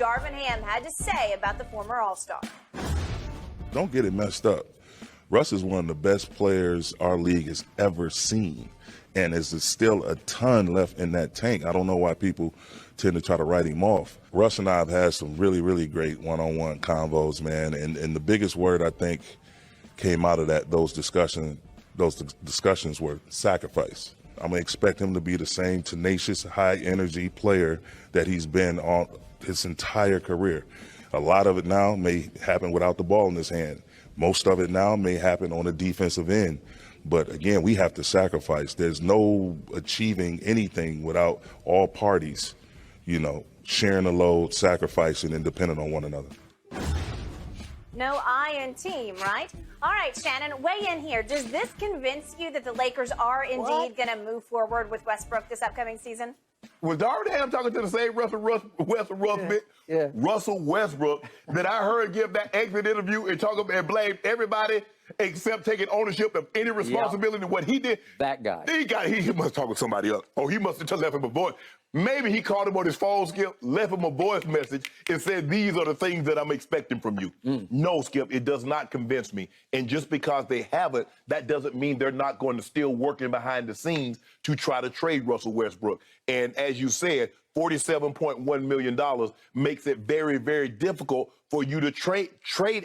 Darvin Ham had to say about the former All-Star. Don't get it messed up. Russ is one of the best players our league has ever seen. And there's still a ton left in that tank. I don't know why people tend to try to write him off. Russ and I have had some really, really great one-on-one convos, man. And the biggest word I think came out of those discussions were sacrifice. I'm going to expect him to be the same tenacious, high-energy player that he's been on his entire career. A lot of it now may happen without the ball in his hand. Most of it now may happen on the defensive end. But, again, we have to sacrifice. There's no achieving anything without all parties, sharing the load, sacrificing, and depending on one another. No I in team, right? All right, Shannon, weigh in here. Does this convince you that the Lakers are indeed going to move forward with Westbrook this upcoming season? Was Darvin Ham talking to the same Russell Westbrook that I heard give that exit interview and blame everybody except taking ownership of any responsibility in what he did? That guy. He must talk with somebody else. Or he must have just left him a voice. Maybe he called him on his phone, Skip, left him a voice message and said, these are the things that I'm expecting from you. No, Skip, it does not convince me. And just because they haven't, that doesn't mean they're not going to still working behind the scenes to try to trade Russell Westbrook. And as you said, $47.1 million makes it very, very difficult for you to trade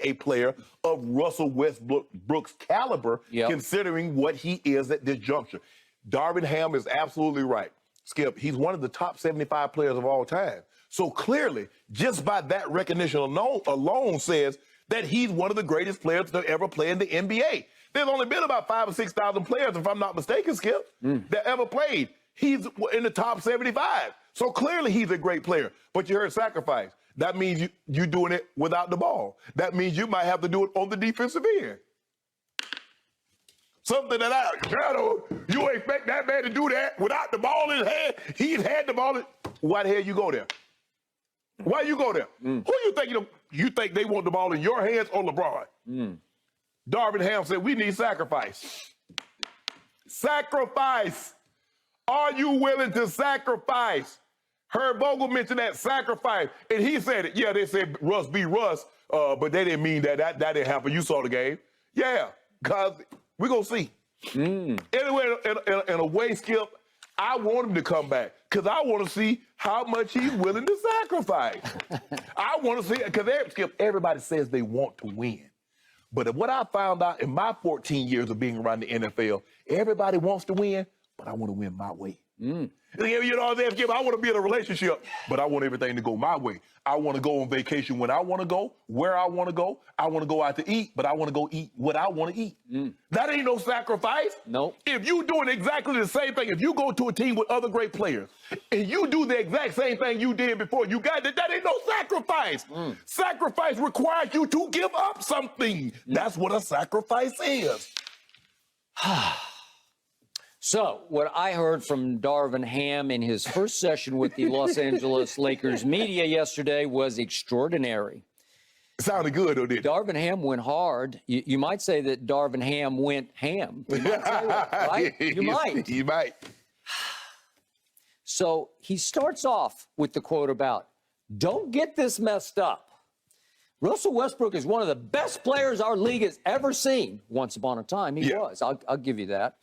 a player of Russell Westbrook's caliber, considering what he is at this juncture. Darvin Ham is absolutely right. Skip, he's one of the top 75 players of all time. So clearly, just by that recognition alone says that he's one of the greatest players to ever play in the NBA. There's only been about 5,000 or 6,000 players, if I'm not mistaken, Skip, that ever played. He's in the top 75. So clearly he's a great player. But you heard sacrifice. That means you're doing it without the ball. That means you might have to do it on the defensive end. Something that you expect that man to do that without the ball in his hand. He's had the ball. Why the hell you go there? Why you go there? Who you think you think they want the ball in your hands or LeBron? Darvin Ham said, we need sacrifice. Sacrifice. Are you willing to sacrifice? Herb Vogel mentioned that sacrifice, and he said it. Yeah, they said Russ be Russ, but they didn't mean that. That didn't happen. You saw the game. Yeah, because we're going to see. Anyway, in a way, Skip, I want him to come back because I want to see how much he's willing to sacrifice. I want to see, because Skip, everybody says they want to win. But what I found out in my 14 years of being around the NFL, everybody wants to win, but I want to win my way. You know what I'm saying, Skip? I want to be in a relationship, but I want everything to go my way. I want to go on vacation when I want to go, where I want to go. I want to go out to eat, but I want to go eat what I want to eat. That ain't no sacrifice. Nope. If you doing exactly the same thing, if you go to a team with other great players, and you do the exact same thing you did before you got it, that ain't no sacrifice. Sacrifice requires you to give up something. That's what a sacrifice is. So, what I heard from Darvin Ham in his first session with the Los Angeles Lakers media yesterday was extraordinary. Sounded good, though, didn't it? Darvin Ham went hard. You might say that Darvin Ham went ham. You might say that, right? You might. You might. So, he starts off with the quote about, don't get this messed up. Russell Westbrook is one of the best players our league has ever seen. Once upon a time, he was. I'll give you that.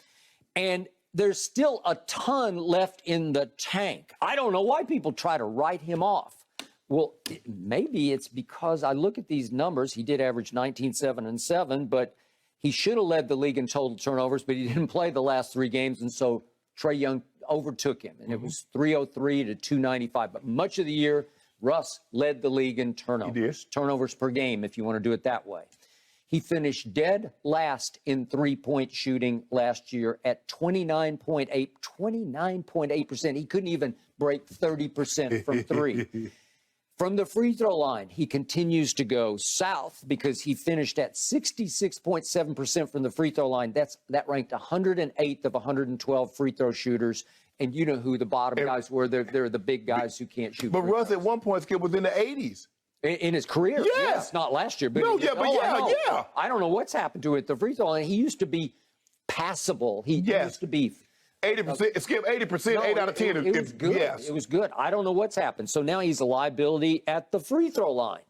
And there's still a ton left in the tank. I don't know why people try to write him off. Well, maybe it's because I look at these numbers. He did average 19, 7, and 7, but he should have led the league in total turnovers, but he didn't play the last 3 games, and so Trae Young overtook him, and it was 303 to 295. But much of the year, Russ led the league in turnovers. He did. Turnovers per game, if you want to do it that way. He finished dead last in three-point shooting last year at 29.8%. He couldn't even break 30% from three. From the free throw line, he continues to go south because he finished at 66.7% from the free throw line. That ranked 108th of 112 free throw shooters. And you know who the bottom guys were. They're the big guys who can't shoot. But Russ at one point, Skip, was in the 80s. In his career, yes, not last year. But I don't know what's happened to it at the free throw line. He used to be passable. He used to be 80%, Skip, 80%, 8 out of 10. It was good. Yes. It was good. I don't know what's happened. So now he's a liability at the free throw line.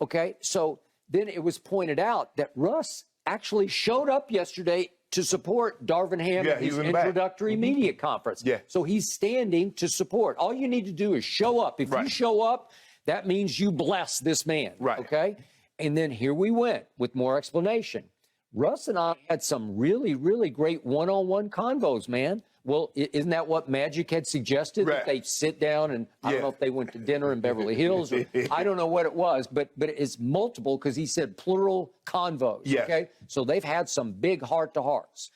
Okay, so then it was pointed out that Russ actually showed up yesterday to support Darvin Ham at his introductory media conference. Yeah. So he's standing to support. All you need to do is show up. If you show up, that means you bless this man. Right. Okay? And then here we went with more explanation. Russ and I had some really, really great one-on-one convos, man. Well, isn't that what Magic had suggested? That they sit down and I don't know if they went to dinner in Beverly Hills or I don't know what it was, but it's multiple because he said plural convos. Yes. Okay, so they've had some big heart-to-hearts,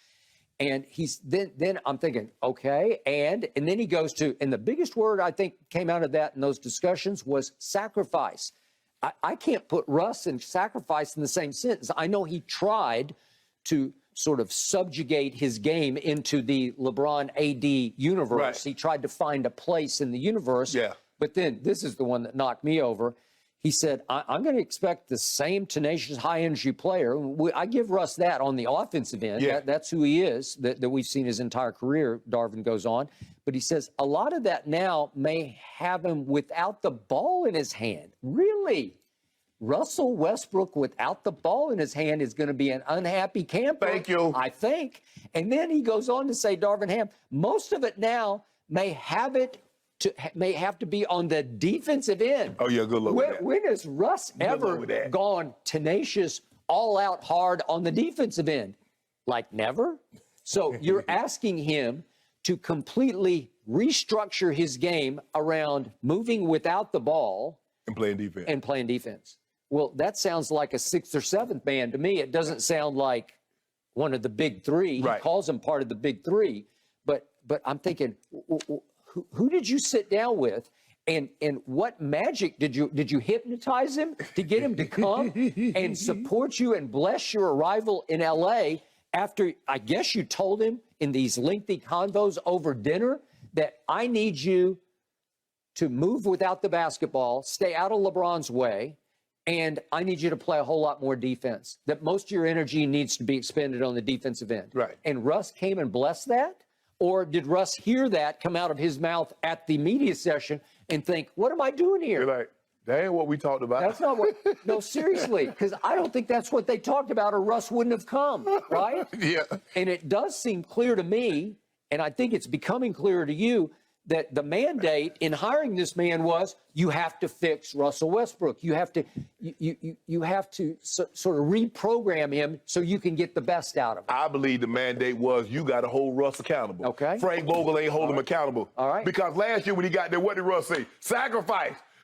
and he's then I'm thinking, okay, and then he goes to, and the biggest word I think came out of that in those discussions was sacrifice. I can't put Russ and sacrifice in the same sentence. I know he tried to sort of subjugate his game into the LeBron AD universe. Right. He tried to find a place in the universe. Yeah. But then this is the one that knocked me over. He said, I'm going to expect the same tenacious, high-energy player. I give Russ that on the offensive end. Yeah. That's who he is, that we've seen his entire career, Darvin goes on. But he says a lot of that now may have him without the ball in his hand. Really? Russell Westbrook without the ball in his hand is going to be an unhappy camper. Thank you. I think. And then he goes on to say, Darvin Ham, most of it now may have to be on the defensive end. Oh, yeah, good luck with that. When has Russ ever gone tenacious, all out hard on the defensive end? Like never? So you're asking him to completely restructure his game around moving without the ball And playing defense. Well, that sounds like a sixth or seventh man to me. It doesn't sound like one of the big three. Right. He calls him part of the big three. But I'm thinking, who did you sit down with? And what magic did you hypnotize him to get him to come and support you and bless your arrival in L.A. after, I guess you told him in these lengthy convos over dinner that I need you to move without the basketball, stay out of LeBron's way, and I need you to play a whole lot more defense, that most of your energy needs to be expended on the defensive end. Right. And Russ came and blessed that? Or did Russ hear that come out of his mouth at the media session and think, what am I doing here? You're like, that ain't what we talked about. That's not what, no, seriously, because I don't think that's what they talked about or Russ wouldn't have come, right? Yeah. And it does seem clear to me, and I think it's becoming clearer to you, that the mandate in hiring this man was you have to fix Russell Westbrook. You have to sort of reprogram him so you can get the best out of him. I believe the mandate was you got to hold Russ accountable. Okay. Frank Vogel ain't holding him accountable. All right. Because last year when he got there, what did Russ say? Sacrifice.